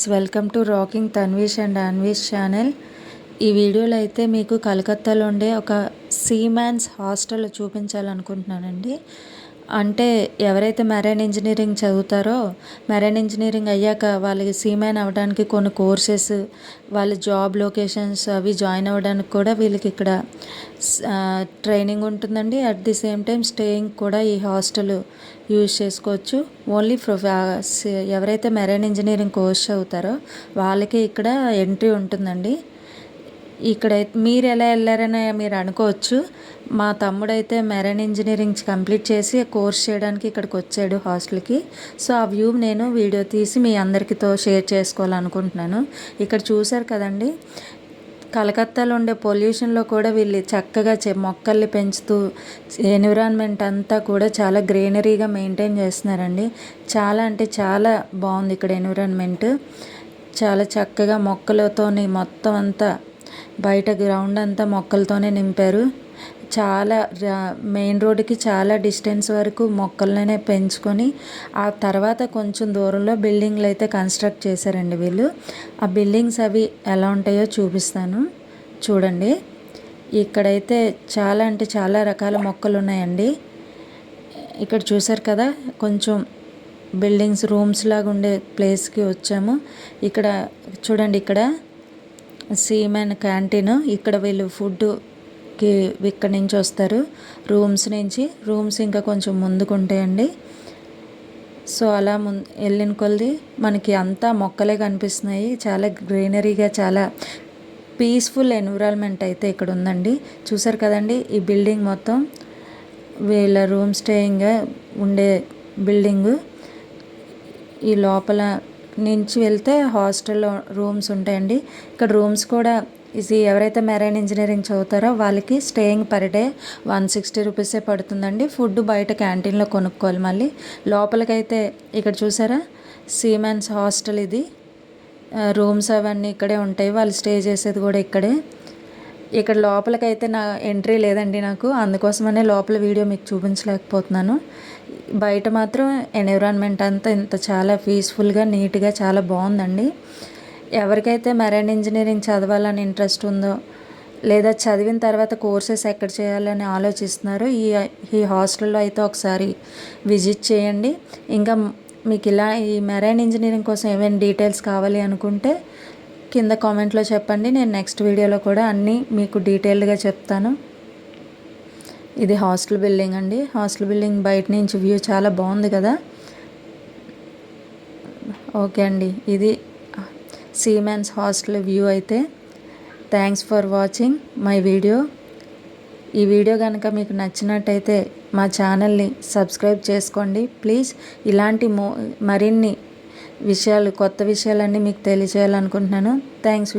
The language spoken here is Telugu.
Welcome to rocking Tanvish and Anvish channel. ఈ వీడియోలో అయితే మీకు కలకత్తాలో ఉండే ఒక సీమాన్స్ హాస్టల్ చూపించాలనుకుంటున్నానండి. అంటే ఎవరైతే మెరైన్ ఇంజనీరింగ్ చదువుతారో మెరైన్ ఇంజనీరింగ్ అయ్యాక వాళ్ళకి సీమ్యాన్ అవ్వడానికి కొన్ని కోర్సెస్, వాళ్ళ జాబ్ లొకేషన్స్ అవి జాయిన్ అవ్వడానికి కూడా వీళ్ళకి ఇక్కడ ట్రైనింగ్ ఉంటుందండి. At the same time staying కూడా ఈ హాస్టల్ యూజ్ చేసుకోవచ్చు. ఓన్లీ ఎవరైతే మెరైన్ ఇంజనీరింగ్ కోర్స్ చదువుతారో వాళ్ళకి ఇక్కడ ఎంట్రీ ఉంటుందండి. ఇక్కడైతే మీరు ఎలా వెళ్ళారని మీరు అనుకోవచ్చు. మా తమ్ముడైతే మెరైన్ ఇంజనీరింగ్ కంప్లీట్ చేసి కోర్స్ చేయడానికి ఇక్కడికి వచ్చాడు హాస్టల్కి. సో ఆ వ్యూ నేను వీడియో తీసి మీ అందరికీతో షేర్ చేసుకోవాలనుకుంటున్నాను. ఇక్కడ చూశారు కదండి, కలకత్తాలో ఉండే పొల్యూషన్లో కూడా వీళ్ళు చక్కగా మొక్కల్ని పెంచుతూ ఎన్విరాన్మెంట్ అంతా కూడా చాలా గ్రీనరీగా మెయింటైన్ చేస్తున్నారండి. చాలా అంటే చాలా బాగుంది ఇక్కడ ఎన్విరాన్మెంట్. చాలా చక్కగా మొక్కలతోని మొత్తం అంతా బయట గ్రౌండ్ అంతా మొక్కలతోనే నింపారు. చాలా మెయిన్ రోడ్డుకి చాలా డిస్టెన్స్ వరకు మొక్కలనే పెంచుకొని ఆ తర్వాత కొంచెం దూరంలో బిల్డింగ్లు అయితే కన్స్ట్రక్ట్ చేశారండి వీళ్ళు. ఆ బిల్డింగ్స్ అవి ఎలా ఉంటాయో చూపిస్తాను చూడండి. ఇక్కడైతే చాలా అంటే చాలా రకాల మొక్కలు ఉన్నాయండి. ఇక్కడ చూసారు కదా, కొంచెం బిల్డింగ్స్ రూమ్స్ లాగా ఉండే ప్లేస్కి వచ్చాము. ఇక్కడ చూడండి, ఇక్కడ సీమెన్ క్యాంటీన్. ఇక్కడ వీళ్ళు ఫుడ్కి ఇక్కడ నుంచి వస్తారు, రూమ్స్ ఇంకా కొంచెం ముందుకు ఉంటాయండి. సో అలా వెళ్ళిన కొలది మనకి అంతా మొక్కలే కనిపిస్తున్నాయి. చాలా గ్రీనరీగా చాలా పీస్ఫుల్ ఎన్విరాన్మెంట్ అయితే ఇక్కడ ఉందండి. చూసారు కదండి, ఈ బిల్డింగ్ మొత్తం వీళ్ళ రూమ్ స్టేయింగ్గా ఉండే బిల్డింగు. ఈ లోపల నుంచి వెళ్తే హాస్టల్లో రూమ్స్ ఉంటాయండి. ఇక్కడ రూమ్స్ కూడా ఎవరైతే మెరైన్ ఇంజనీరింగ్ చదువుతారో వాళ్ళకి స్టేయింగ్ పర్ డే 160 రూపీసే పడుతుందండి. ఫుడ్ బయట క్యాంటీన్లో కొనుక్కోవాలి. మళ్ళీ లోపలికైతే ఇక్కడ చూసారా, సీమెన్స్ హాస్టల్ ఇది. రూమ్స్ అవన్నీ ఇక్కడే ఉంటాయి, వాళ్ళు స్టే చేసేది కూడా ఇక్కడే. ఇక్కడ లోపలికైతే నా ఎంట్రీ లేదండి నాకు, అందుకోసమనే లోపల వీడియో మీకు చూపించలేకపోతున్నాను. బయట మాత్రం ఎన్విరాన్మెంట్ అంతా ఇంత చాలా పీస్ఫుల్గా నీట్గా చాలా బాగుందండి. ఎవరికైతే మెరైన్ ఇంజనీరింగ్ చదవాలని ఇంట్రెస్ట్ ఉందో, లేదా చదివిన తర్వాత కోర్సెస్ ఎక్కడ చేయాలని ఆలోచిస్తున్నారో ఈ హాస్టల్లో అయితే ఒకసారి విజిట్ చేయండి. ఇంకా మీకు ఈ మెరైన్ ఇంజనీరింగ్ కోసం ఏమైనా డీటెయిల్స్ కావాలి అనుకుంటే కింద కామెంట్లో చెప్పండి. నేను నెక్స్ట్ వీడియోలో కూడా అన్నీ మీకు డీటెయిల్డ్గా చెప్తాను. ఇది హాస్టల్ బిల్డింగ్ అండి. హాస్టల్ బిల్డింగ్ బయట నుంచి వ్యూ చాలా బాగుంది కదా. ఓకే అండి, ఇది సీమెన్స్ హాస్టల్ వ్యూ అయితే. Thanks for watching my video. ఈ వీడియో కనుక మీకు నచ్చినట్టయితే మా ఛానల్ని సబ్స్క్రైబ్ చేసుకోండి ప్లీజ్. ఇలాంటి మరిన్ని విషయాలు, కొత్త విషయాలన్నీ మీకు తెలియజేయాలనుకుంటున్నాను. థ్యాంక్స్.